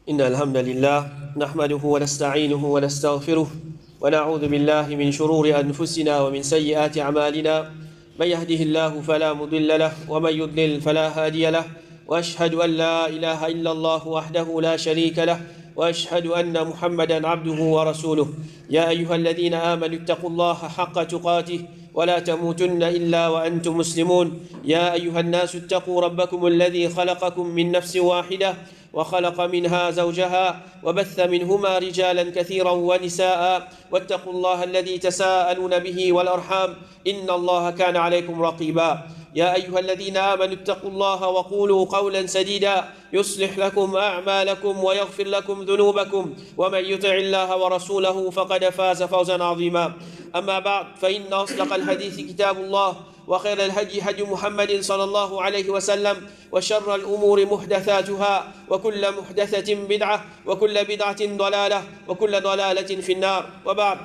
إن الحمد لله نحمده ونستعينه ونستغفره ونعوذ بالله من شرور أنفسنا ومن سيئات أعمالنا من يهده الله فلا مضل له ومن يضلل فلا هادي له وأشهد أن لا إله إلا الله وحده لا شريك له وأشهد أن محمدا عبده ورسوله يا أيها الذين آمنوا اتقوا الله حق تقاته ولا تموتن إلا وأنتم مسلمون يا أيها الناس اتقوا ربكم الذي خلقكم من نفس واحدة وخلق منها زوجها وبث منهما رجالا كثيرا ونساء واتقوا الله الذي تساءلون به والأرحام إن الله كان عليكم رقيبا يا أيها الذين آمنوا اتقوا الله وقولوا قولا سديدا يصلح لكم أعمالكم ويغفر لكم ذنوبكم ومن يطع الله ورسوله فقد فاز فوزا عظيما أما بعد فإن أصدق الحديث كتاب الله وخير الهدي هدي محمد صلى الله عليه وسلم وشر الأمور محدثاتها وكل محدثة بدعة وكل بدعة ضلالة وكل ضلالة في النار وبعد.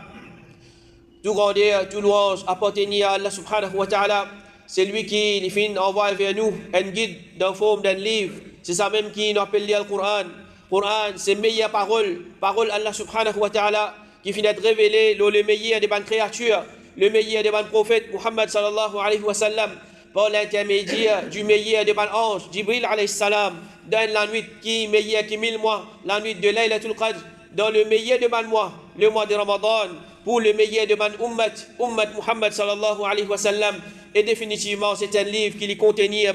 Tout grandeur, tout louange appartenait à Allah subhanahu wa ta'ala. C'est lui qui les fin envoie vers nous un guide dans forme d'un livre. C'est ça même qui nous appelle le Coran. Coran, c'est meilleure parole. Parole Allah subhanahu wa ta'ala qui finit de révéler le meilleur des bonnes créatures, le meilleur des bons prophètes, Muhammad sallallahu alayhi wa sallam, par l'intermédiaire du meilleur des bons anges, Jibril alayhi salam, dans la nuit qui est meilleure que 1000 mois, la nuit de Laylatul Qadr, dans le meilleur des bons mois, le mois de Ramadan, pour le meilleur de mon ummat Muhammad sallallahu alayhi wa sallam. Et définitivement, c'est un livre qui contenait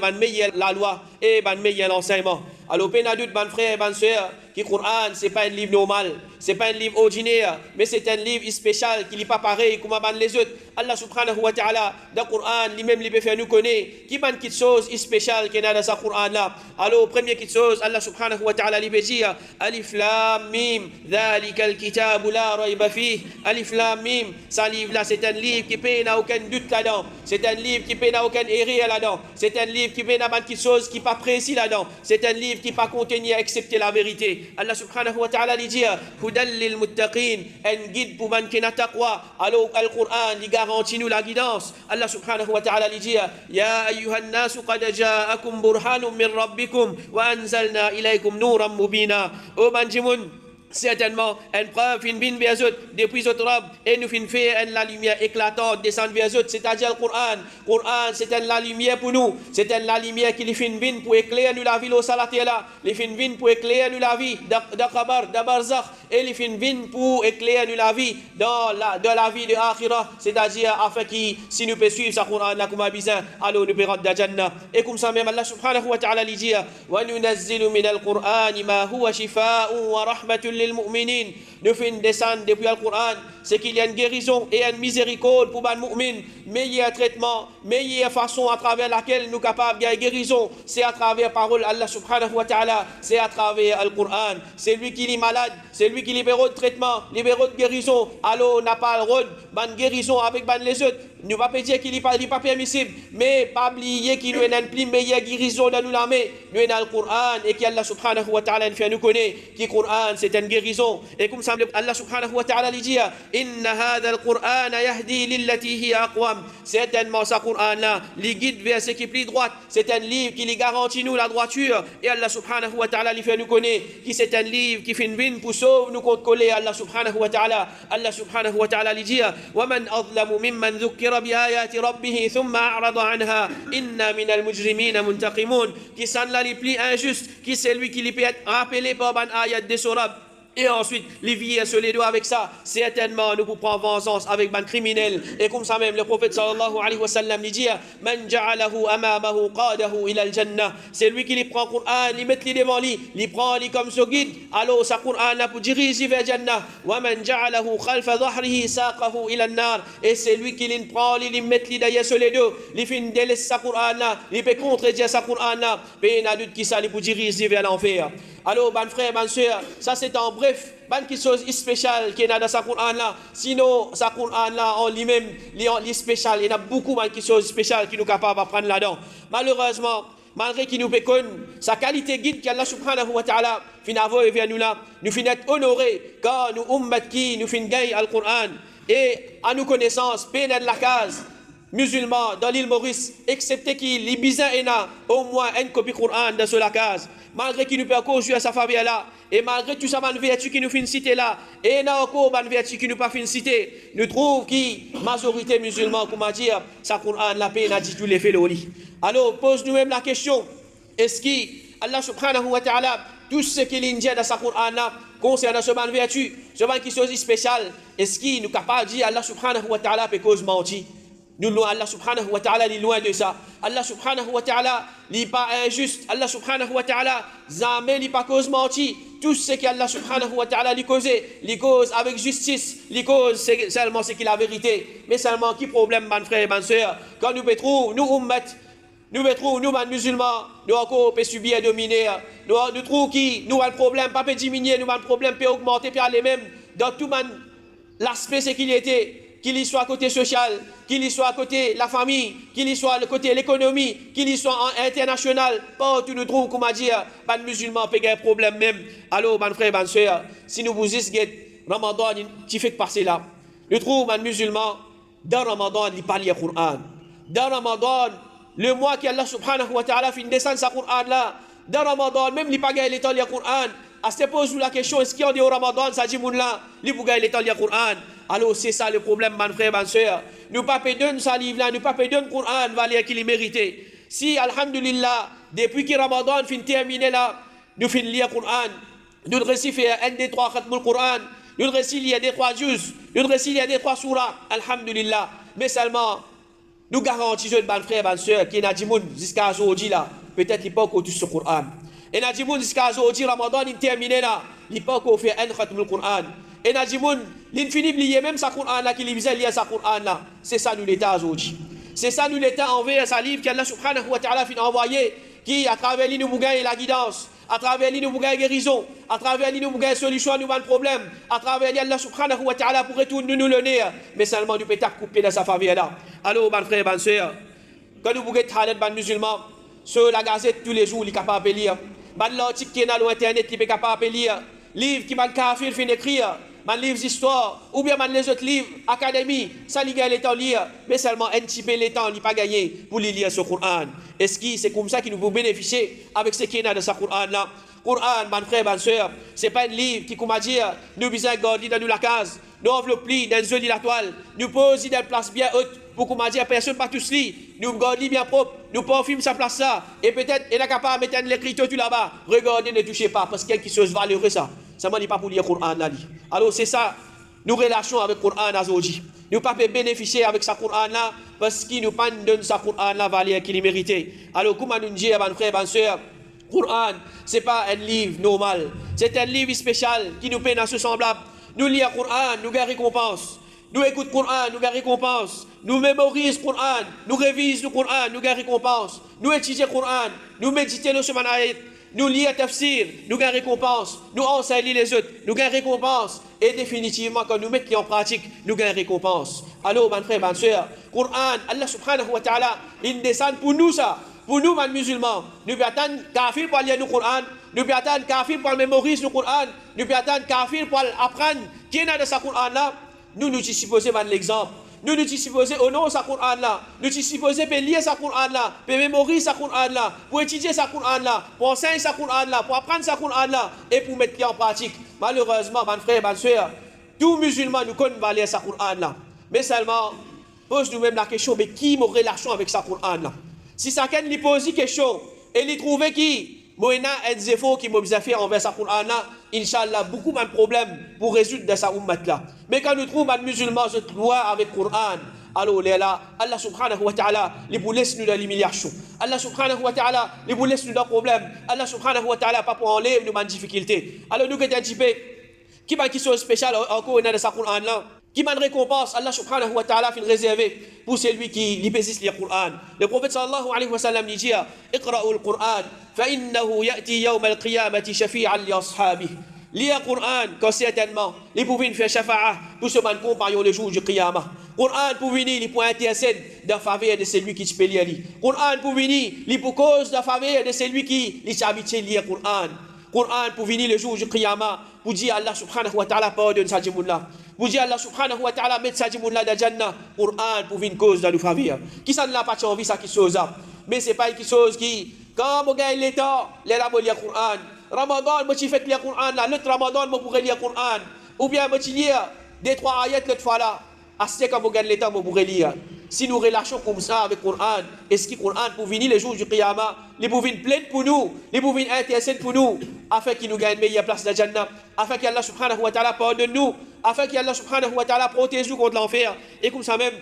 la loi et l'enseignement. Alors, peine ban frère et ban soeur, qui Coran, c'est pas un livre normal, c'est pas un livre ordinaire, mais c'est un livre spécial qui n'est pas pareil comme les autres. Allah subhanahu wa ta'ala, dans le Coran, lui-même, il peut faire nous connaître, qui ban quelque chose spécial qu'il y a dans ce Coran-là. Alors, première quelque chose, Allah subhanahu wa ta'ala, il peut dire, Alif Lam Mim, Dhalika al-Kitabu la rayba fih. Alif Lam Mim, ce livre-là, c'est un livre qui peut n'a aucun doute là-dedans. C'est un livre qui peut n'a aucun erreur là-dedans. C'est un livre qui peut n'a pas quelque chose qui n'est pas précis là-dedans. C'est un livre qui ne peut pas contenir excepté la vérité. Allah subhanahu wa ta'ala dit Hudan lil muttaqin, un guide pour man qui n'a taqwa. Alors Al-Qur'an il garantit nous la guidance. Allah subhanahu wa ta'ala dit Ya ayyuhan nasu qad ja'akum burhanun min rabbikum wa anzalna ilaykum nuran mubina. O manjimun, certainement, une preuve, une bin vers eux, depuis notre robe, et nous fin faire la lumière éclatante descendre vers eux, c'est-à-dire le Coran. Coran, c'est la lumière pour nous, c'est la lumière qui les fin bin pour éclairer nous la vie au salatela, les fin bin pour éclairer nous la vie d'Akabar, d'Abarzakh, et les fin bin pour éclairer nous la vie dans la vie de Akhira, c'est-à-dire afin que si nous pouvons suivre ce Coran là comme besoin, alors nous pouvons rentrer dans Jannah. Et comme ça même Allah subhanahu wa ta'ala dit Wa nunazzilu min al-Qur'ani ma huwa shifaa'un wa rahmatun lil mu'minin. Nous faisons descendre depuis le Coran, c'est qu'il y a une guérison et une miséricorde pour les mu'min, meilleur traitement, meilleure façon à travers laquelle nous sommes capables de guérison, c'est à travers la parole Allah subhanahu wa ta'ala, c'est à travers le Coran. C'est lui qui est malade, c'est lui qui libère de traitement, libère de guérison. Alors on n'a pas le droit de guérison avec les autres. Nous ne pouvons pas dire qu'il n'est pas permissible, mais pas oublier qu'il y a une plus meilleure guérison dans nous la main. Nous avons le Coran et qu'Allah subhanahu wa ta'ala nous connaît, que le Coran c'est une guérison. Et comme ça, Allah subhanahu wa ta'ala dit Inna hadha al-Qur'an yahdi lillati hiya aqwam. Certainement, ce Coran-là, il guide vers ce qui est plus droit. C'est un livre qui lui garantit nous la droiture. Et Allah subhanahu wa ta'ala lui fait nous connaître que c'est un livre qui fait une vine pour sauver nous contre coller Allah subhanahu wa ta'ala. Allah subhanahu wa ta'ala lui dit وَمَنْ أَظْلَمُ مِمَّنْ ذُكِّرَ بِآيَاتِ رَبِّهِ ثُمَّ أَعْرَضَ عَنْهَا إِنَّا مِنَ الْمُجْرِمِينَ مُنْتَقِمُونَ. Qui sont là les plus injustes, qui c'est lui qui lui peut être rappelé par ban ayat de Surab. Et ensuite, les vies sur les doigts avec ça, certainement, nous pouvons prendre vengeance avec ban criminel. Et comme ça même, le prophète sallallahu alayhi wa sallam dit Man ja'alahu amamahu qadahu ila al-jannah. C'est lui qui lui prend le Coran, il met devant lui, il prend lui comme son guide. Alors, sa Coran pour diriger vers Jannah. Wa man ja'alahu khalfa dhahrihi saqahu ila an-nar. Et c'est lui qui lui prend, il met derrière sur les deux. Il fait délaisse sa Coran, il peut contredire sa Coran. Mais il y a d'autres qui s'allient pour diriger vers l'enfer. Alors, ban frère, ban soeur, ça c'est en bref, ban quelque chose de spécial qui est dans ce Coran-là. Sinon, ce Coran-là, en lui-même, il est spécial. Il y a beaucoup de quelque chose de spécial qui nous capable d'apprendre là-dedans. Malheureusement, malgré qu'il nous péconne, sa qualité guide qu'Allah subhanahu wa ta'ala fin avoir et vient nous là, nous fin être honorés quand nous ummat qui nous fin gagner le Coran. Et à nos connaissances, peine de la case, musulmans dans l'île Maurice, excepté qu'il y a au moins une copie Coran dans la case, malgré qu'il nous peut encore jouer à sa famille là, et malgré tout ça, man vertu qui nous fait citer là, et n'a encore man vertu qui nous pas fait citer, nous trouvons que majorité musulmane, comment dire, sa Coran la paix n'a dit tous les faits le lit. Alors pose nous-mêmes la question, est-ce que Allah subhanahu wa ta'ala, tout ce qu'il indique dans sa Coran là, concernant ce man vertu, ce man qui est spécial, est-ce qu'il nous capable de dire Allah subhanahu wa ta'ala peut cause mentir? Nous loin Allah subhanahu wa ta'ala est loin de ça. Allah subhanahu wa ta'ala n'est pas injuste. Allah subhanahu wa ta'ala jamais n'est pas cause menti. Tout ce qu'Allah subhanahu wa ta'ala lui cause avec justice, lui cause seulement ce qui est la vérité. Mais seulement qui problème, mon frère et ma soeur, quand nous pétrons, nous man musulmans, nous encore peut subir et dominer. Nous trouvons qui, nous avons un problème, pas peut diminuer, nous avons un problème, peut augmenter, peut aller même dans tout l'aspect c'est qu'il était. Qu'il y soit côté social, qu'il y soit côté la famille, qu'il y soit côté l'économie, qu'il y soit international, partout nous trouvons, comment dire, les musulmans peuvent un problème même. Alors, mes frères, mes soeurs, si nous vous dites que Ramadan, qui fait passer là, nous trouvons les musulmans, dans Ramadan, ils parlent du Coran. Dans Ramadan, le mois qu'Allah subhanahu wa ta'ala fait descendre sa Coran là, dans Ramadan, même les pagailles l'état du Coran, à se pose la question, est-ce qu'il y a des Ramadan, ça dit, là, les pagailles l'état du Coran. Alors c'est ça le problème, mon frère, ma soeur. Nous ne pouvons pas donner ce livre-là, nous ne pouvons pas donner le Coran, valeur qu'il mérite. Si, alhamdulillah, depuis que Ramadan fin terminé là, nous finissons lire le Coran, nous réussissons faire un des trois khatm le Coran, nous réussissons lire des trois juz, nous réussissons lire des trois surahs, alhamdulillah. Mais seulement, nous garantissons, mon frère, ma soeur, qu'il y a des gens jusqu'à aujourd'hui là, peut-être qu'il n'y a pas encore tout ce Coran. Et il y a des gens jusqu'à aujourd'hui, Ramadan il terminé là, il n'y a pas encore fait un khatm le Coran. Et il y a des gens l'infini oublié même sa Coran là, qui lisait lire sa Coran là. C'est ça nous l'état aujourd'hui. C'est ça nous l'état envers sa livre qu'Allah subhanahu wa ta'ala a envoyé, qui à travers lui nous gagne la guidance, à travers lui nous gagne guérison, à travers lui nous gagne solution à nos problèmes, à travers lui Allah subhanahu wa ta'ala pour retourner nous le nez, mais seulement nous peut couper dans sa famille là. Alors, mon frère, ma soeur, quand nous voulons parler de musulmans, sur la gazette tous les jours, il est capable de lire. L'article qui est dans l'internet, il est capable de lire. Livre qui m'a kafir fin écrire. Man livres d'histoire, ou bien man les autres livres, académie, ça li gagne le temps lire, mais seulement un petit peu le temps, il pas gagné pour lire ce Coran. Est-ce que c'est comme ça que nous pouvons bénéficier avec ce qui est dans ce Coran là? Coran, mon frère, ma soeur, c'est pas un livre qui, comment dire, nous besoin de garder dans la case, nous enveloppe dans une zone de la toile, nous pose dans une place bien haute, pour comment dire, personne pas tous lit, nous gardons bien propre, nous parfumons sa place ça, et peut-être, il est capable de mettre l'écriture tout là-bas, regardez, ne touchez pas, parce qu'il y a quelque chose de valeureux ça. Ça ne dit pas pour lire le Coran. Alors c'est ça, nous relâchons avec le Coran aujourd'hui. Nous ne pouvons pas bénéficier avec ce Coran là parce qu'il nous pas donne ce Coran là valeur qu'il mérite. Alors comment nous dire, mes frères, mes soeurs, le Coran, ce n'est pas un livre normal. C'est un livre spécial qui nous peine à ce semblable. Nous lisons le Coran, nous gagnons récompense. Nous écoutons le Coran, nous gagnons récompense. Nous mémorisons le Coran, nous révisons le Coran, nous gagnons récompense. Nous étudions le Coran, nous méditons le semaine. Nous lisons tafsir, nous gagnons récompense. Nous enseignons les autres, nous gagnons récompense. Et définitivement, quand nous mettons en pratique, nous gagnons récompense. Alors, mon frère, ma soeur, Coran, Allah subhanahu wa ta'ala, il descend pour nous ça. Pour nous, les musulmans, nous pouvons attendre kafir pour lire le Coran, nous pouvons attendre kafir pour mémoriser le Coran, nous pouvons attendre kafir pour apprendre qui est dans ce Coran là. Nous nous supposons l'exemple. Nous nous supposons au nom de ce Coran là. Nous nous supposons lire ce Coran là, pour mémoriser ce Coran là, pour étudier ce Coran là, pour enseigner ce Coran là, pour apprendre ce Coran là et pour mettre en pratique. Malheureusement, mon frère, ma soeur, tous musulmans nous connaissent lire ce Coran là. Mais seulement, pose nous-mêmes la question, mais qui m'a relation avec ce Coran là? Si chacun lui pose une question et lui trouve qui Moïna et Zéphor qui m'a fait envers ce Coran là, Inch'Allah, beaucoup de problèmes pour résoudre de sa ummat là. Mais quand nous trouvons les musulmans se loi avec le Coran, alors là, Allah subhanahu wa ta'ala, il vous laisse nous dans l'humiliation. Allah subhanahu wa ta'ala, il vous laisse nous dans le problème. Allah subhanahu wa ta'ala, pas pour enlever nous dans difficulté. Alors nous, qui est un petit peu, qui sont spéciales encore dans ce Coran là, qui m'a récompense, Allah subhanahu wa ta'ala fait réserver pour celui qui persiste le Coran. Le prophète sallallahu alayhi wa sallam dit Iqra'u al-Qur'an, fa'innahu ya'ti yawm al-qiyamati shafi'an li ashabihi. Lire le Coran, quand certainement, il pouvait faire shafa'a pour ce man compagnon le jour du Qiyamah. Coran pour venir, il peut intercéder dans faveur de celui qui peut lire. Coran pour venir, il peut cause de faveur de celui qui s'habitue à lire Coran. Coran pour venir le jour du Qiyamah, pour dire Allah subhanahu wa ta'ala pardonne sa djimoula. Vous dites Allah subhanahu wa ta'ala, mettre ça du monde là dans Jannah, Qur'an pour une cause dans nous favir. Qui ça n'a pas envie ça qui chose mais c'est pas une chose qui, quand on gagne l'état, les là, lire Qur'an. Ramadan, moi, tu fais lire Qur'an là, l'autre Ramadan, moi, pourrais lire Qur'an. Ou bien, moi, tu lire des 3 ayats l'autre fois là. À ce quand on gagne l'état, moi, pourrais lire. Si nous relâchons comme ça avec le Qur'an, est-ce que le Qur'an pour venir les jours du Qiyamah, les pour venir plein pour nous, les pour venir intercéder pour nous, afin qu'il nous gagne meilleure place dans Jannah, afin qu'Allah subhanahu wa ta'ala pardonne nous, afin qu'Allah subhanahu wa ta'ala protège nous contre l'enfer. Et comme ça même,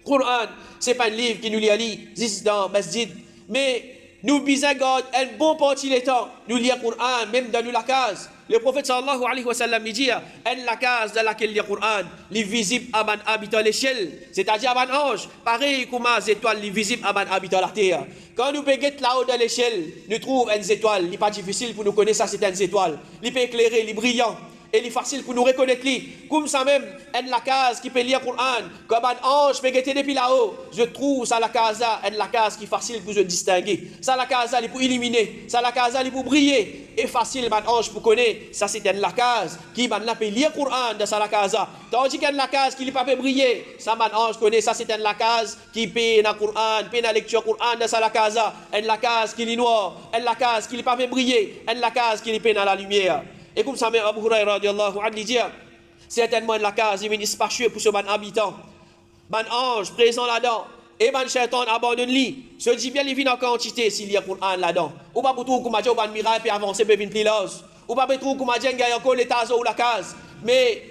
Qur'an, ce n'est pas un livre qui nous lit à lire, dans Masjid, mais nous bisons un bon parti les temps, nous lire Qur'an, même dans la case. Le prophète sallallahu alayhi wa sallam dit, la case dans laquelle lit Qur'an, les visible à man habitant l'échelle, c'est-à-dire à man ange, pareil comme les étoiles, les visibles à man habitant la terre. Quand nous payons là-haut dans l'échelle, nous trouvons une étoile, il n'est pas difficile pour nous connaître ça, c'est une étoile. Il peut éclairer, il est brillant. Et il est facile pour nous reconnaître lui. Comme ça même, la case qui peut lire le Qur'an, comme un ange peut guetter depuis là-haut, je trouve ça la case la case qui est facile pour se distinguer. Ça la case il pour illuminer, ça la case il pour briller. Et facile, un ange pour connaître, ça c'est la case qui peut lire le Qur'an de ça la case. Tandis qu'il y a la case qui ne peut pas briller, ça un ange connaît, ça c'est la case qui peut dans le Qur'an, peut dans la lecture Qur'an de ça la case. La case qui est noire, la case qui ne peut pas briller, la case qui peut dans la lumière. Et comme ça, Abu Huraira radiallahu anhu dit, certainement la case, il vient spacieux pour ce man habitant. Man ange présent là-dedans. Et man shaitan abandonne lui. Se dit bien, il vient en quantité s'il y a Qur'an là-dedans. Ou pas pour tout, comme dit, ou pas de miracle, puis avancer, puis venir plus ou pas pour tout, comme dit, il y a encore l'état ou la case. Mais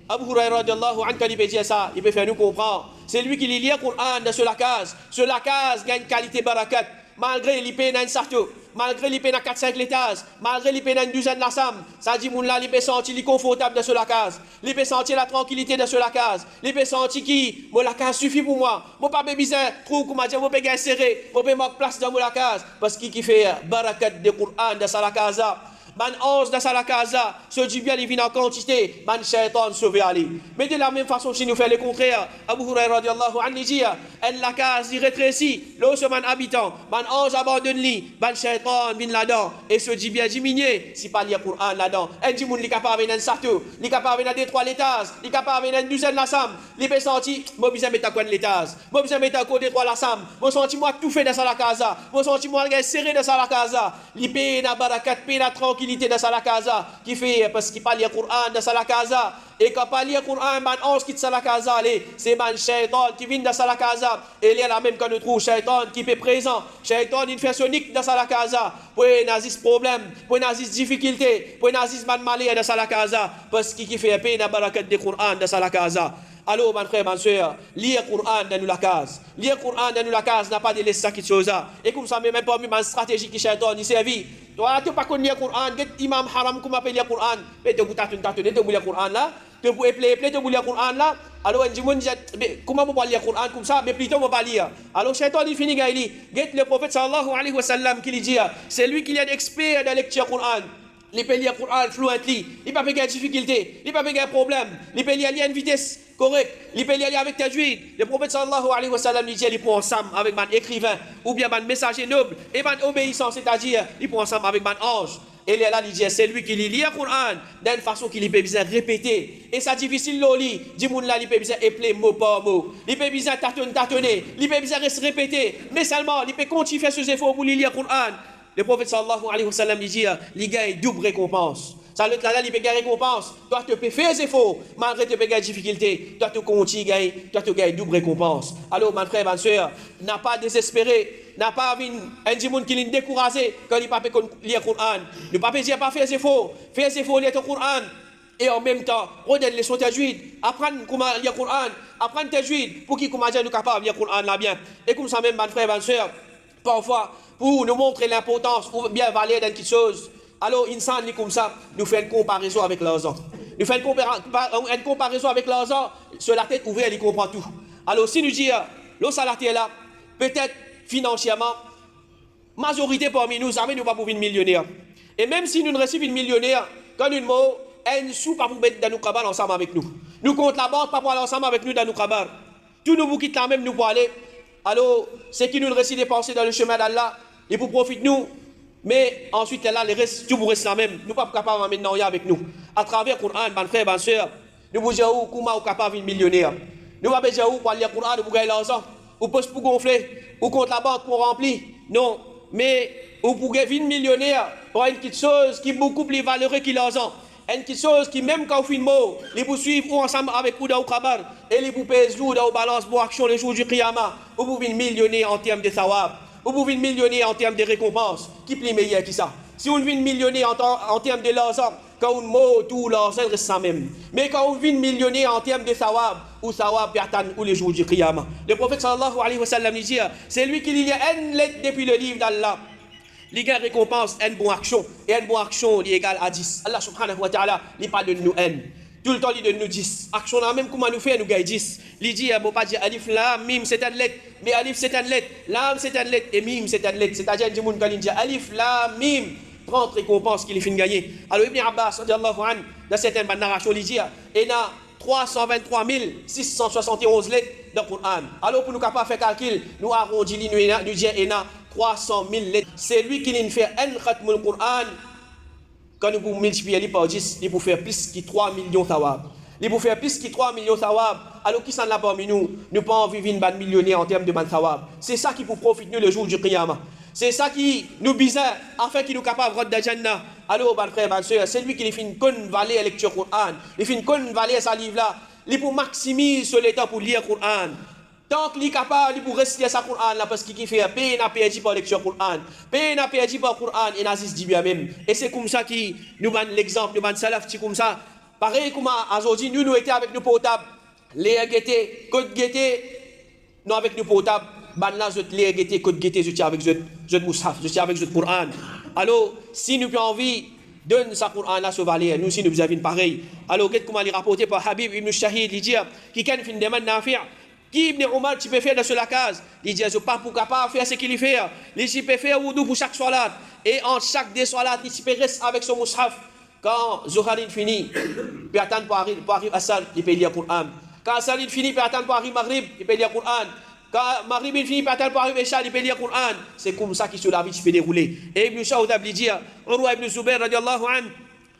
Abu Huraira radiallahu anhu, quand il peut dire ça, il peut faire nous comprendre. C'est lui qui lit le Qur'an de la case. Sur la case, il y a une qualité barakat. Malgré l'IP dans une sarto, malgré l'IP dans 4-5 l'étage, malgré l'IP dans une douzaine de la sam, ça dit moun là, l'IP senti li confortable dans la case, l'IP senti la tranquillité dans la case, l'IP senti qui, moi la case suffit pour moi, moi pas besoin trop comme dire, moi pas gagner serré, moi pas manque place dans la case, parce qui fait barakat de Qur'an dans la case. Man ange dans la casa, ce dit bien, il vient en quantité, man shaitan sauvé aller. Mais de la même façon, si nous faisons le contraire, Abu Huraira radiallahu anhu dit, la case, il rétrécit, l'eau se man habitant, man ange abandonne lui, man shaitan vient là-dedans, et ce dit bien diminué, si pas lire Qur'an là-dedans. Un dit, il est capable d'un sarto, il est capable d'un détroit l'étage, il est capable d'une douzaine la sam, il peut sentir, moi besoin mettre à quoi l'étage, moi besoin mettre à quoi détroit la sam, moi senti moi tout fait dans la casa, moi senti moi serré dans la casa, il peut na barakat, peut na tranquille dans la casa qui fait parce qu'il parle le Qur'an dans la casa et quand parle le Qur'an man ange qui dans la casa c'est man shaitan qui vient dans la casa et il y a la même quand nous trouve shaitan qui est présent shaitan il fait sonique dans la casa pour nazis problème pour nazis difficulté pour nazis man malé dans la casa parce qu'il fait paix dans barakat de Qur'an dans la casa. Alors, mon frère, ma soeur, lire le Qur'an dans la case. Lire le Qur'an dans la case n'a pas de laisser ça qui chose. Et comme ça, même pas une stratégie qui shaitan, il servi. Toi, tu pas connaître le Qur'an, tu imam haram, comment appeler le Qur'an. Mais tu as tu lire le Qur'an là. Tu peux appeler, tu peux lire le Qur'an là. Alors, on dit, comment on peut lire le Qur'an comme ça, mais plutôt on va lire. Alors, shaitan, il finit, il dit, le prophète sallallahu alayhi wa sallam qui lui dit, c'est lui qui est expert de la lecture Qur'an. Il peut lire le Qur'an fluently, il peut pas de difficulté, il peut pas de problème, il peut lire à une vitesse correcte, il peut lire avec tajwid. Le prophète sallallahu alayhi wa sallam dit il prend ensemble avec un écrivain ou bien un messager noble et un obéissant, c'est-à-dire il prend ensemble avec un ange. Et là, il dit c'est lui qui lit le Qur'an d'une façon qu'il peut bien répéter. Et ça difficile de lire, dit moun là il peut bien épeler mot par mot, il peut bien tâtonner, il peut bien répéter, mais seulement il peut continuer faire ses efforts pour lire le Qur'an. Le prophète sallallahu alayhi wa sallam dit il gagne double récompense. Ça l'autre là, il peut gagner récompense. Toi, tu peux faire des efforts, malgré tu peux gagner difficulté. Toi, tu continues gagner, toi, tu gagnes double récompense. Alors, mon frère, ma soeur, n'a pas désespéré, n'a pas un monde qui l'a découragé quand il ne peut pas lire le Coran. Ne pas dire pas faire des efforts, lire le Coran. Et en même temps, redonne les leçons tajwid, apprendre comment lire le Coran, apprendre tajwid pour qu'il commence à nous capable de lire le Coran là bien. Et comme ça même, mon frère, ma soeur, parfois, pour nous montrer l'importance ou bien valer dans quelque chose, alors insan comme ça, nous fait une comparaison avec l'argent. Nous fait une comparaison avec l'argent, sur la tête ouverte, il comprend tout. Alors si nous disons, le salarié là, peut-être financièrement, majorité parmi nous, jamais nous pas pour une millionnaire. Et même si nous ne recevons une millionnaire, quand nous mot, un sou pas pour mettre dans nos cabales ensemble avec nous. Nous compte la banque pas pour aller ensemble avec nous dans nos cabales. Tous nous vous quittons là même nous pour aller. Alors, c'est qui nous le récit dépenser dans le chemin d'Allah, et pour profiter de nous. Mais ensuite, là, les restes, tout vous reste là même. Nous ne sommes pas capables de maintenant avec nous. À travers le Coran, mon frère, ma soeur, Nous vous disons comment vous capable de millionnaire. Nous ne pouvons pas dire pour lire le Coran, pour gagner l'argent, ou poste pour gonfler, ou contre la banque pour remplir. Non, mais vous pouvez devenir millionnaire pour une petite chose qui est beaucoup plus valeureuse que l'argent. Une petite chose qui, même quand vous faites mot, les vous suivre ensemble avec vous dans le Khabar, et les vous pèsent dans la balance pour action les jours du Qiyamah, vous pouvez devenir millionnaire en termes de thawab, vous pouvez devenir millionnaire en termes de récompenses. Qui est plus meilleur que ça? Si vous devenez millionnaire en termes de l'argent, quand on mot tout l'argent reste ça même. Mais quand on devient millionnaire en termes de thawab, ou thawab ou les jours du Qiyamah. Le prophète sallallahu alayhi wa sallam dit, c'est lui qui lit une lettre depuis le livre d'Allah. Il y a récompense, une bonne action. Et une bonne action est égale à 10. Allah subhanahu wa ta'ala, il parle de nous haine. Tout le temps, il donne nous 10. Action, même comment nous fait, nous gagne 10. Il dit, il ne faut pas dire alif, lam, mim, c'est une lettre. Mais alif, c'est une lettre. Lam, c'est une lettre. Et mim, c'est une lettre. C'est-à-dire, quand il dit alif, lam, mim, 30 récompenses qu'il finit de gagner. Alors, Ibn Abbas, dans certaines narrations, il dit, il y a 323 671 lettres dans le Coran. Alors, pour nous capables de faire calcul, nous arrondissons, nous disons, il y a 300 000 lettres. C'est lui qui nous fait un khatm le Coran. Quand nous multiplions par 10, il peut faire plus que 3 millions de thawab. Il peut faire plus que 3 millions de thawab. Alors, qui s'en a parmi nous? Nous pas envie de vivre une millionnaire en termes de thawab. C'est ça qui peut profiter nous le jour du Qiyamah. C'est ça qui nous bizarre afin qu'il nous capable de rentrer dans Jannah. Alors, mon frère, ma soeur, c'est lui qui fait une bonne valeur à la lecture Coran. Il fait une bonne valeur à sa livre là. Il peut maximiser sur le temps pour lire le Coran. Tant qu'il est capable, il peut rester à sa Coran là parce qu'il fait peine à perdu par la lecture Coran. Peine à perdu par le Coran et Nazis dit bien même. Et c'est comme ça qui nous donne l'exemple, nous donne salaf, c'est comme ça. Pareil comme aujourd'hui, nous étions avec nos portables. Les guettés, code guetté, nous avec nos portables. Ban là, je les guetté, code guetté, je tiens avec je moussaf, je tiens avec le Coran. Alors, si nous avons envie, donne sa Coran là sur valeur, nous aussi nous avons une pareille. Alors, qu'est-ce qu'on m'a rapporté par Habib ibn Shahid, il dit, qui a une demande d'affaires. Qui Ibn Omar, tu peux faire dans la case? Il dit, je ne sais pas pour capable faire ce qu'il fait. Il peut faire wudu pour chaque salat. Et en chaque des salats, il peut rester avec son mushaf. Quand Zoharin finit, il peut attendre pour arriver à Assal, il peut lire le Coran. Quand Assal finit, il peut attendre pour arriver Maghrib, il peut lire le Coran. Quand Maghrib finit, il peut attendre pour arriver Isha, il peut lire le Coran. C'est comme ça que sur la vie, tu peux dérouler. Et Ibn Shahud il dit, Urwa ibn Zubair, radiallahu anhu,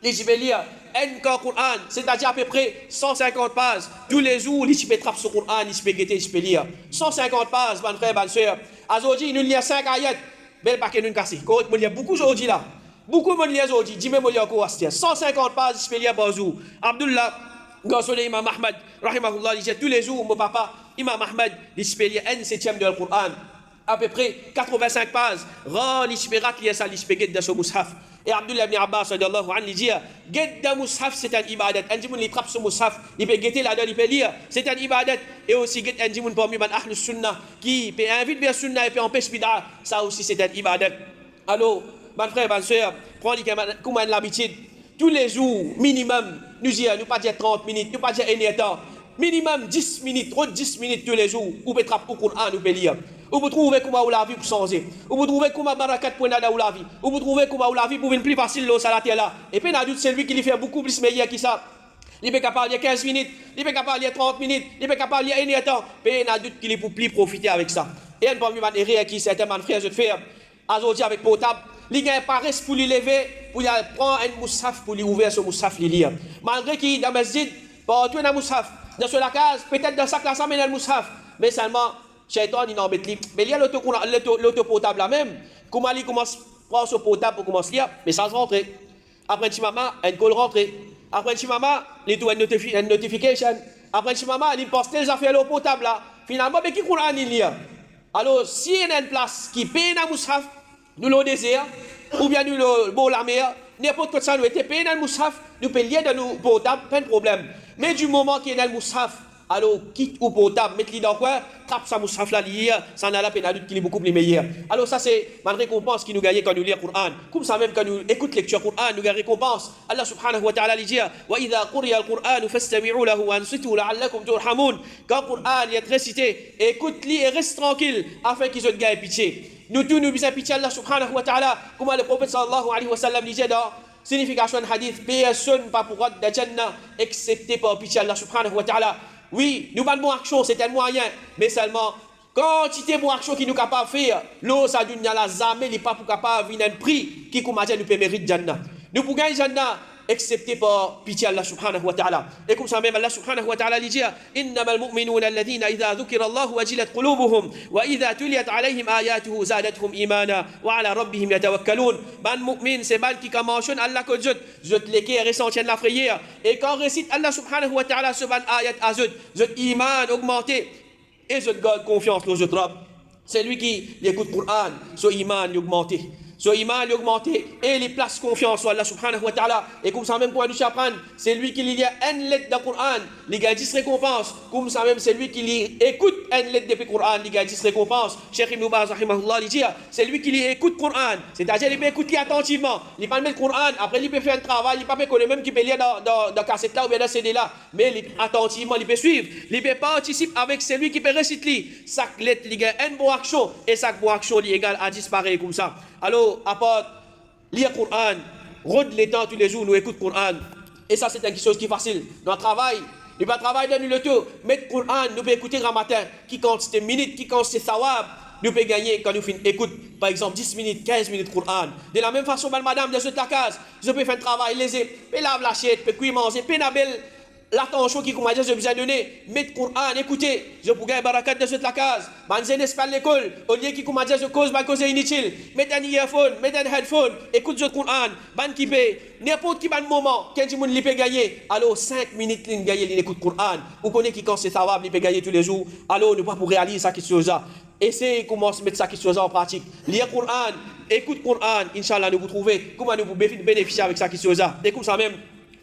il peut lire un Coran, c'est-à-dire à peu près 150 pages. Tous les jours, il peut attraper ce Coran, il peut guetter, il peut lire. 150 pages, mon frère, ma soeur. Aujourd'hui, il lit 5 ayats. Bel paquet nous cassé. Il y a beaucoup aujourd'hui là. Beaucoup de gens aujourd'hui. Dis-moi, il y a encore 150 pages, il peut lire par jour. Abdullah, garçon Imam Ahmad, rahimahullah, il dit tous les jours, mon papa, Imam Ahmad, il peut lire un septième de Coran. À peu près 85 pages. Rend l'ishpirat liya sa l'ishpigat de ce mushaf. Et Abdullah ibn Abbas radiyallahu anhu il dit, guette de mushaf c'est un ibadat. Un dimoun il trappe ce mushaf, il peut guetter là-dedans, il peut lire. C'est un ibadat. Et aussi guette un dimoun parmi man ahlus sunnah qui peut inviter vers sunnah et peut empêcher bid'a. Ça aussi c'est un ibadat. Alors, mon frère, ma soeur, prenez comme l'habitude. Tous les jours, minimum, nous pas dire 30 minutes, nous pas dire un temps. Minimum 10 minutes, 10 minutes tous les jours, ou peut trapper au Coran, ou peut lire. Ou vous trouvez comment vous la vie pour changer. Ou vous trouvez comment barakat pour nada ou la vie. Ou vous trouvez comment vous la vie pour venir plus facile l'eau à la terre là. Et puis l'adulte c'est lui qui lui fait beaucoup plus meilleur que ça. Il peut capable de 15 minutes, il peut capable de 30 minutes, il peut capable de 1 temps. Puis l'adulte qui lui peut plus profiter avec ça. Et un parmi les erreurs qui certains frères je fais aujourd'hui avec portable, il a paresse pour lui lever, pour lui prendre un moussaf pour lui ouvrir ce moussaf lui lire. Malgré qu'il dans masjid, partout un moussaf, dans la case, peut-être dans sa classe amène un moussaf, mais seulement Shaitan, il n'embête pas. Mais il y a l'auto-portable là même. Comment il commence à prendre ce portable pour commencer à lire, mais ça se rentre. Après, un maman, un call rentre. Après, un maman, il y a une notification. Après, un maman, il poste les affaires au portable là. Finalement, mais qui Coran il lit? Alors, si il y a une place qui paye dans le mushaf, nous le désir, ou bien nous le bon la mer, n'importe quoi ça nous était payé dans le mushaf, nous pouvons lire dans nos portables, pas de problème. Mais du moment qu'il y a dans le mushaf, alors quitte au portable, mettez-le dans quoi, trappe sa moussaf là lire, ça n'a la peine d'adulte qui est beaucoup plus meilleur. Alors ça c'est ma récompense qui nous gagne quand nous lisons le Coran. Comme ça même quand nous écoutons lecture Coran, nous gagnons récompense. Allah subhanahu wa ta'ala dit wa idha quriya al-Qur'an fastami'u lahu wa ansitu la'allakum turhamun. Quand le Coran est récité, écoute-le et reste tranquille afin qu'ils aient gagne pitié. Nous tous nous bisons pitié Allah subhanahu wa ta'ala, comme le prophète sallallahu alayhi wa sallam disait dans signification du hadith, personne pas pour rentrer dans Jannah excepté par pitié Allah subhanahu wa ta'ala. Oui, nous pas de bonne action, c'est un moyen, mais seulement quantité de bonne action qui nous capable de faire, l'eau ça d'une la jamais n'est pas pour capable de un prix qui comme nous peut mériter Jannah. Nous pour gagner Jannah, excepté par pitié Allah subhanahu wa ta'ala. Et comme ça même Allah subhanahu wa ta'ala dit إنما المؤمنون الذين إذا ذكر الله وجلت قلوبهم وإذا تليت عليهم آياته زادتهم إيمانا وعلى ربهم يتوكلون. Ban mu'min c'est ban qui commence Allah que zut l'équerre et s'entient la prière. Et quand récite Allah subhanahu wa ta'ala ce ban ayat à zut iman augmenté et zut garde confiance dans zut Rab. C'est lui qui écoute le Coran, son iman augmenté. Son iman augmenté et il place confiance en Allah subhanahu wa ta'ala. Et comme ça même pour nous apprendre, c'est lui qui lit une lettre du Coran, il gagne 10 récompenses. Comme ça même c'est lui qui lit, écoute une lettre du Coran, il gagne 10 récompenses. Cheikh Ibn Baz rahimahullah il dit, c'est lui qui lit, écoute le Coran. C'est-à-dire il peut écouter attentivement. Il peut mettre le Coran, après il peut faire un travail, il peut pas connaître même qui peut lire dans cassette là ou bien dans CD là. Mais il, attentivement, il peut suivre. Il peut participer avec celui qui peut réciter. Chaque lettre, il gagne une bonne action et chaque bonne action est égale à disparaître comme ça. Alors, à part lire le Coran, rôde les temps tous les jours, nous écoutons le Coran. Et ça, c'est quelque chose qui est facile. Dans le travail, nous pas travailler dans le tout. Mettre le Coran, nous pouvons écouter un matin, qui compte ces minutes, qui compte ces sawab. Nous pouvons gagner quand nous écoutons, par exemple, 10 minutes, 15 minutes de Coran. De la même façon, madame, de cette case, je peux faire un travail léger, peux laver l'assiette, peux cuire manger, peux naber. L'attention qui commence à vous donner, mettez le Coran, écoutez, je peux gagner barakat de cette la case. Manzé n'est pas l'école, au lieu qui commence à se cause, ma cause est inutile. Mettez un earphone, mettez un headphone, écoutez le Coran, ban qui paye, n'importe qui ban moment, quand tu monde peut gagner. Alors 5 minutes, il gagne, il écoute le Coran. Vous connaissez qui quand c'est ça, il peut gagner tous les jours. Alors nous pas pour réaliser ça qui chose là. Essayez comment se mettre ça qui chose en pratique. Lire le Coran, écoute le Coran, Inch'Allah, nous vous trouvez comment nous pouvons bénéficier avec ça qui chose là. Et comme ça même.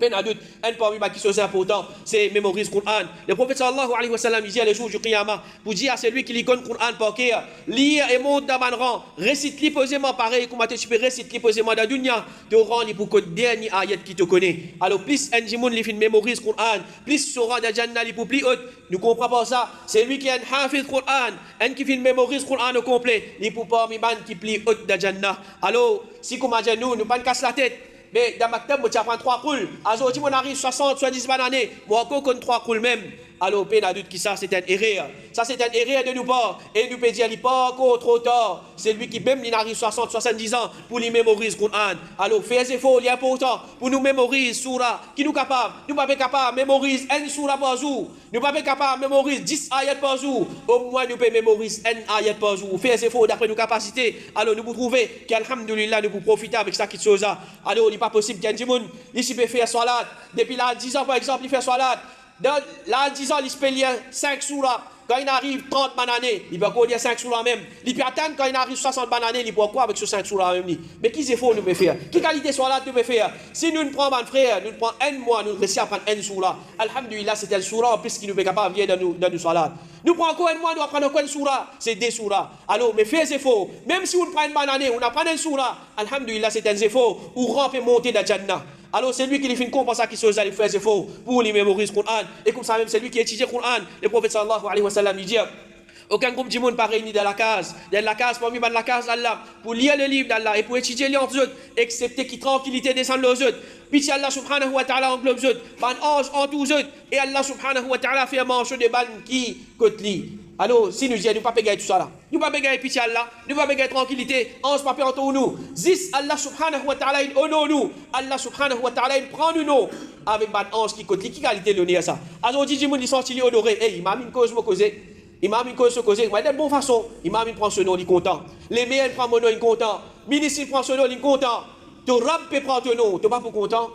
Peine à doute, un parmi qui chose important, c'est mémoriser le Coran. Le prophète sallallahu alayhi wa sallam dit le jour du Qiyamah, pour dire à celui qui lit le Coran par cœur, lire et monte dans le rang, récite posément pareil, comme tu peux réciter posément dans la dunya, te rend pour que le dernier ayat qui te connaît. Alors, plus un jimoun li fin mémorise le Coran, plus sera dans Jannah li pour plus haute. Nous comprenons pas ça. C'est lui qui a un hafiz Coran, un qui fin mémorise le Coran au complet, li pour parmi ban qui plie haute dans Jannah. Alors, si comme nous pas casse la tête. Mais dans ma tête, je prends 3 coups. Alors, si on arrive 60, 70 bananes, moi, encore qu'on 3 coups même. Alors, peine à doute qui ça, c'est un erreur. Ça, c'est un erreur de nous pas. Et nous peut dire, il n'est pas encore trop tard. C'est lui qui, même, il arrive 60, 70 ans pour lui mémoriser le Coran. Alors, fais des efforts, il est important pour nous mémoriser Surah. Qui nous capable? Nous pas capable de mémoriser une Surah par jour. Nous pas capable de mémoriser 10 ayats par jour. Au moins, nous pouvons mémoriser une ayat par jour. Fais des efforts d'après nos capacités. Alors, nous pouvons trouver qu'Alhamdulillah, nous pouvons profiter avec ça qui est chose. Alors, il n'est pas possible qu'il y ait des gens qui peut faire salat. Depuis là, 10 ans, par exemple, il fait salat. Dans là, 10 ans, il peut lire 5 surahs. Quand il arrive 30 bananes, il peut lire 5 surahs même. Il peut attendre quand il arrive 60 bananes, il peut quoi avec ce 5 surahs même. Mais qui efforts nous peut faire? Quelle qualité soit là nous peut faire? Si nous ne prenons pas un frère, nous prenons un mois, nous réussissons à prendre un surah. Alhamdulillah, c'est un surah en plus qui nous est capable de venir dans nos salades. Nous prenons encore un mois, nous apprenons encore un surah. C'est des surahs. Alors, mais fais des efforts. Même si on prend une banane, on apprend un surah. Alhamdulillah, c'est un effort où ramper monter dans Jannah. Alors c'est lui qui lui fait une compensation qui se fait des efforts pour lui mémoriser le Coran. Et comme ça même, c'est lui qui étudie le Coran. Le prophète sallallahu alayhi wa sallam dit aucun groupe du monde pas réuni dans la case. Dans la case, parmi la case d'Allah, pour lire le livre d'Allah et pour étudier les autres, excepté qui tranquillité descend aux autres. Puis Allah subhanahu wa ta'ala englobe les autres. Ban ange en tous autres. Et Allah subhanahu wa ta'ala fait manger des balles qui côté lui. Alors, si nous disons, nous ne pouvons pas gagner tout ça là. Nous ne pouvons pas gagner pitié Allah. Nous ne pouvons pas gagner tranquillité. On ne peut pas entendre nous. Zis, Allah subhanahu wa ta'ala, il honore nous. Allah subhanahu wa ta'ala, il prend nous. Avec un ange qui côté, qui qualité le nez à ça. Alors, on dit, il sorti, il honoré. Hey, il m'a mis une cause, me causer. Il m'a mis une cause, se causer. Mais de bonne façon, il m'a mis prend ce nom, il est content. Les meilleurs prennent mon nom, il est content. Ministre, il prend ce nom, il est content. Ton rab peut prendre ton nom, tu n'es pas pour content.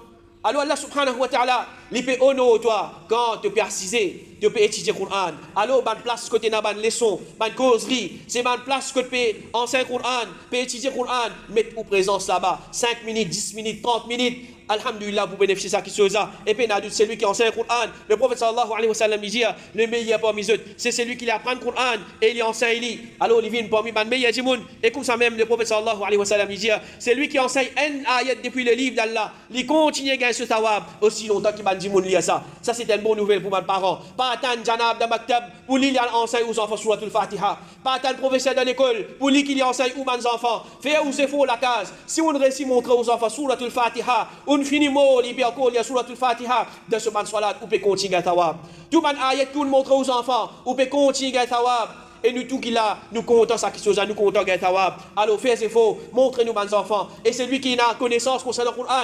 Alors Allah subhanahu wa ta'ala, il peut honorer toi quand tu peux assister, tu peux étudier le Coran. Alors, ban place côté na ban leçon, ban causerie, c'est ban place que tu peux enseigner le Coran, peux étudier le Coran, mettre pour présence là-bas, 5 minutes, 10 minutes, 30 minutes. Alhamdulillah, vous bénéficiez de ça qui se ça. Et puis, c'est lui qui enseigne le Coran. Le prophète sallallahu alayhi wa sallam dit le meilleur parmi eux, c'est celui qui apprend le Coran et il enseigne. Alors, il vient parmi les meilleurs du monde. Et comme ça même, le prophète sallallahu alayhi wa sallam dit c'est lui qui enseigne un ayat depuis le livre d'Allah. Il continue à gagner ce tawab aussi longtemps qu'il m'a dit ça. Ça, c'est une bonne nouvelle pour mes parents. Pas attendre Janab de Maktab pour lui enseigne aux enfants Suratul Fatiha. Pas attendre professeur de l'école pour lui qui enseigne aux enfants. Faire où c'est faux la case. Si on réussit à montrer aux enfants Suratul Fatiha, on finit mot, il y a encore Suratul Fatiha de ce man salat, ou peut continuer à tawab. Tout man ayat, tout le montre aux enfants, ou peut continuer à tawab. et nous tout qui là, nous comptons ça qui chose, nous comptons Gaëtawab. Alors, fais ses faux, montrez-nous, mes enfants. Et c'est lui qui a connaissance concernant le Coran.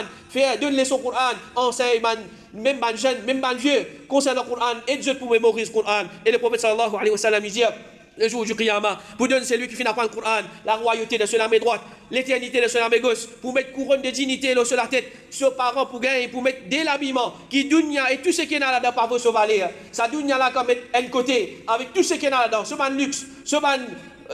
Donne-les son Coran, enseigne, même ban jeune, même ban vieux, concernant le Coran, et Dieu pour mémoriser le Coran. Et le prophète sallallahu alayhi wa sallam, il dit, le jour du Qiyamah, pour donner celui qui finit d'apprendre le Coran, la royauté de son armée droite, l'éternité de son armée gauche, pour mettre couronne de dignité sur la tête, sur parents pour gagner, pour mettre dès l'habillement, qui dunya et tout ce qui est là-dedans par vos sauvaler. Ça dunya là comme un côté, avec tout ce qui est là-dedans, ce ban luxe, ce ban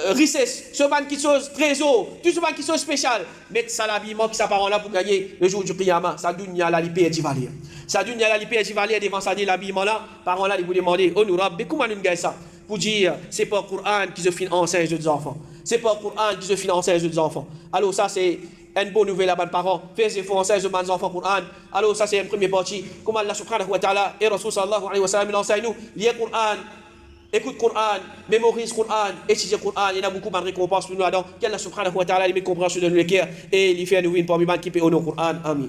richesse, ce ban qui chose trésor, tout ce ban qui chose spécial, mettre ça l'habillement qui s'apparent là pour gagner le jour du Qiyamah, ça dunya là, l'ipé et d'ivalier. Ça dunya là, l'ipé et d'ivalier devant ça dit l'habillement là, parents là, ils vous demandent, oh nous rabbi, comment nous gagnons ça? Pour dire, c'est pas le Coran qui se finit enseigne aux enfants. C'est pas le Coran qui se finit enseigne aux enfants. Alors ça c'est une bonne nouvelle à mes parents. Faites effort enseigne aux enfants Coran. Alors ça c'est une première partie. Comme Allah subhanahu wa ta'ala et Rasul sallallahu alayhi wa sallam enseigne nous, lire Coran, écoute Coran, mémorise Coran, étudie Coran. Il y a beaucoup de récompenses pour nous là-dedans. Qu'Allah subhanahu wa ta'ala lui met compréhension de nous le cœur et il fait nous une parmi qui peut honorer Coran. Amin.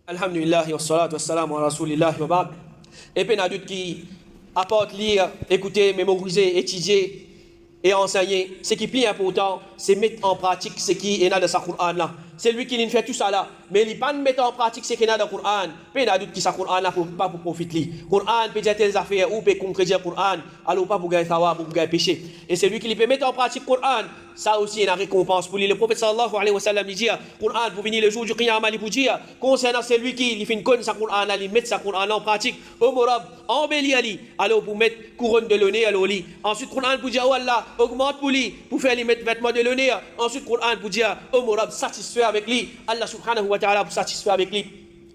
Alhamdulillah wa salatu wa salam wa rasulillah wa ba'd. Et puis, il y a d'autres qui apportent lire, écouter, mémoriser, étudier et enseigner. Ce qui est plus important, c'est mettre en pratique ce qui est dans ce Coran là. C'est lui qui fait tout ça là. Mais il ne pas mettre en pratique ce qui est dans le Coran. Puis il y a d'autres qui sont Coran là pas pour profiter. Coran peut dire telles affaires ou peut concrétiser le Coran. Alors pas pour gagner savoir, pour gagner péché. Et c'est lui qui peut mettre en pratique le Coran. Ça aussi il y a une récompense pour lui. Le prophète sallallahu alayhi wa sallam dit Coran pour venir le jour du Qiyamah, il pour dire concernant celui qui fait une conne sa Coran là, il met sa Coran en pratique. Au morab, embellir ali. Alors pour mettre couronne de l'honneur à lui. Ensuite Coran pour dire oh Allah, augmente pour lui pour faire lui mettre vêtements de l'honneur. Ensuite Coran pour dire au morab satisfait avec lui. Allah subhanahu wa ta'ala pour satisfaire avec lui.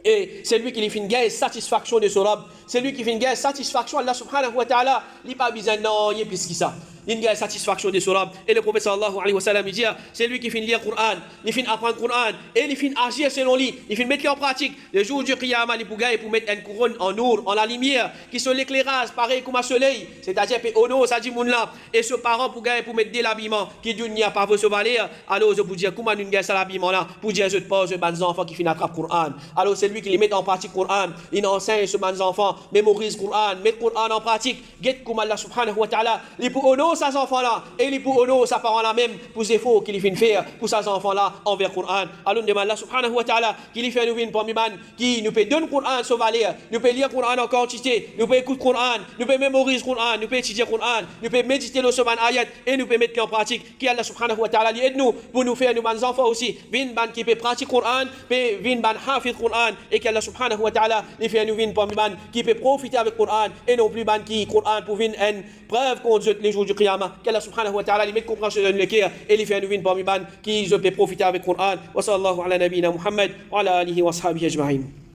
Et c'est lui qui lui fait une gagne satisfaction de son robe. C'est lui qui fait une gagne satisfaction. Allah subhanahu wa ta'ala, il n'a pas besoin non, il y a plus que ça. Il y a satisfaction de son robe. Et le prophète sallallahu alayhi wa sallam, il dit, c'est lui qui fait lire le Coran, il fait apprendre le Coran, et il fait agir selon lui, il fait mettre en pratique. Le jour du Qiyamah, il peut pour mettre une couronne en nour, en la lumière, qui sont l'éclairage, pareil comme un soleil. C'est-à-dire, oh non, ça dit mon là. Et ce parent pour mettre de l'habillement, qui n'y a pas vos sauvaler. Alors, je vous dis, comment nous gagnons l'habillement là, pour dire, je te pose, je ban enfants qui finissent attraper le Coran. Alors, c'est lui qui les met en pratique le Coran, il enseigne ce ban enfants, mémorise le Coran, met le Coran en pratique, get comme Allah subhanahu wa ta'ala, il peut honorer ces enfants-là, et il peut honorer sa parent-là même pour les efforts qu'il fait faire pour ces enfants-là envers le Coran. Alors nous demandons Allah subhanahu wa ta'ala qu'il fait nous une parmi qui nous peut donner le Coran sur valeur, nous peut lire le Coran en quantité, nous peut écouter le Coran, nous peut mémoriser le Coran, nous peut étudier le Coran, nous peut méditer le Soman ayat et nous peut mettre en pratique. Qui Allah subhanahu wa ta'ala aide nous pour nous faire nous les enfants aussi, vin ban qui peut pratiquer le Coran, vin ban hafiz le Coran et qui Allah subhanahu wa ta'ala lui fait nous une parmi qui peut profiter avec le Coran et non plus ban qui le Coran pour venir une preuve contre les jours du Qiyamah. Qu'Allah subhanahu wa ta'ala lui mette compréhension de le cœur et lui fait nous une parmi qui peut profiter avec le Coran. Wa sallallahu ala nabina Muhammad wa ala alihi wa ashabihi ajma'in.